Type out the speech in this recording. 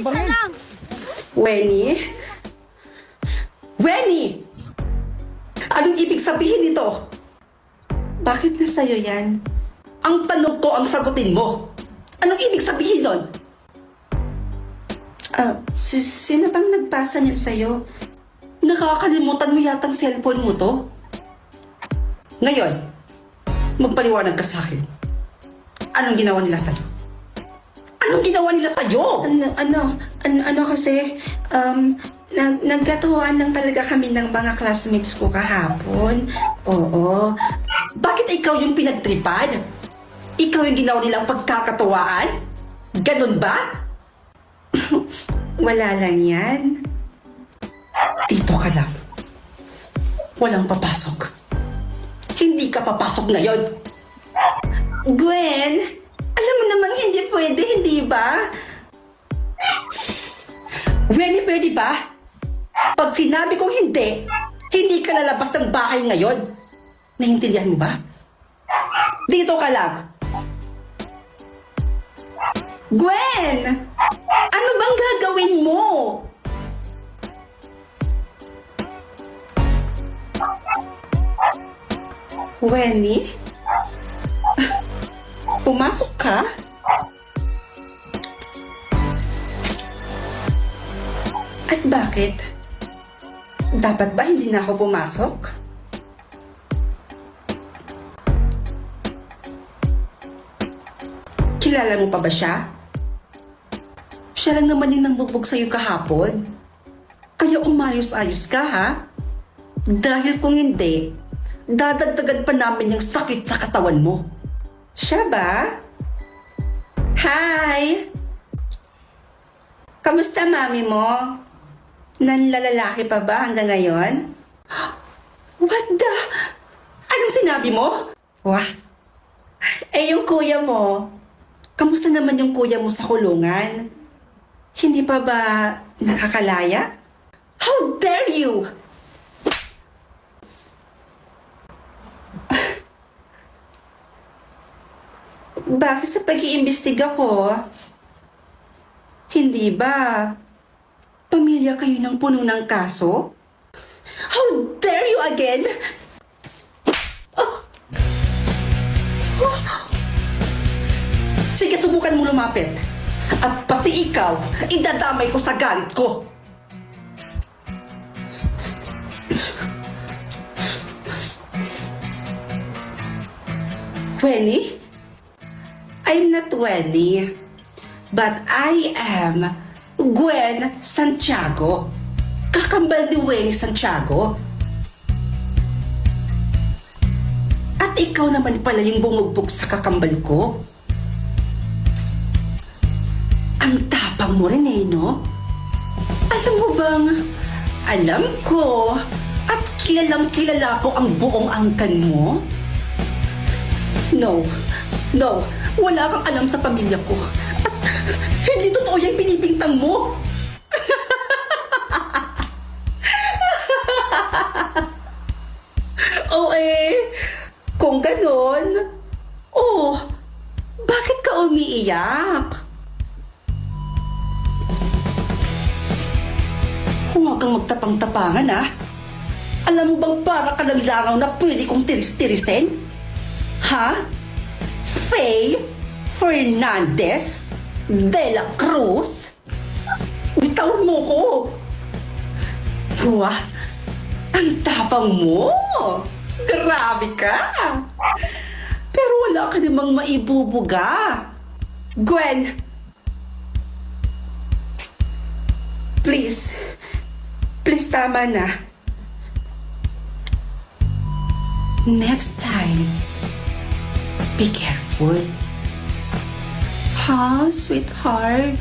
ba yan? lang. Wenny? Wenny! Anong ibig sabihin nito? Bakit na sa'yo yan? Ang tanong ko ang sagutin mo. Anong ibig sabihin nun? Sino bang nagpasa niyan sa'yo? Nakakalimutan mo yatang cellphone mo to? Ngayon, magpaliwanag ka sa akin. Anong ginawa nila sa'yo? Anong ginawa nila sa'yo? Ano kasi, nagkatuwaan lang talaga kami ng mga classmates ko kahapon. Oo. Bakit ikaw yung pinagtripan? Ikaw yung ginawa nilang pagkakatuwaan? Ganun ba? Wala lang yan. Dito ka lang. Walang papasok. Hindi ka papasok ngayon. Gwen, alam mo namang hindi pwede, hindi ba? Wenny, pwede ba? Pag sinabi kong hindi, hindi ka lalabas ng bahay ngayon. Naiintindihan mo ba? Dito ka lang. Gwen! Ano bang gagawin mo? Wenny? Pumasok ka? At bakit? Dapat ba hindi na ako pumasok? Kilala mo pa ba siya? Siya lang naman yung nambugbog sa'yo kahapon. Kaya umayos-ayos ka, ha? Dahil kung hindi, dadagdagan pa namin yung sakit sa katawan mo. Siya ba? Hi! Kamusta mami mo? Nanlalalaki pa ba hanggang ngayon? What the? Anong sinabi mo? Wah, Yung kuya mo, kamusta naman yung kuya mo sa kulungan? Hindi pa ba nakakalaya? How dare you! Base sa pag-iimbestiga ko, hindi ba pamilya kayo ng puno ng kaso? How dare you again? Sige, subukan mo lumapit. At pati ikaw, idadamay ko sa galit ko. Wenny? I'm not Wenny, but I am Gwen Santiago. Kakambal ni Wenny Santiago. At ikaw naman pala yung bumugbog sa kakambal ko. Ang tapang mo rin eh, no? Alam mo bang, alam ko at kilalang kilala ko ang buong angkan mo? No, wala kang alam sa pamilya ko. At hindi totoo yung pinipintang mo. Kung ganon, bakit ka umiiyak? Huwag kang magtapang-tapangan, ha? Alam mo bang para ka lang langaw na pwede kong tiris-tirisin? Ha? Faye Fernandez de la Cruz? Bitawan mo ko! Wah, ang tapang mo! Grabe ka! Pero wala ka namang maibubuga. Gwen! Please tama na. Next time, be careful. Ha, sweetheart?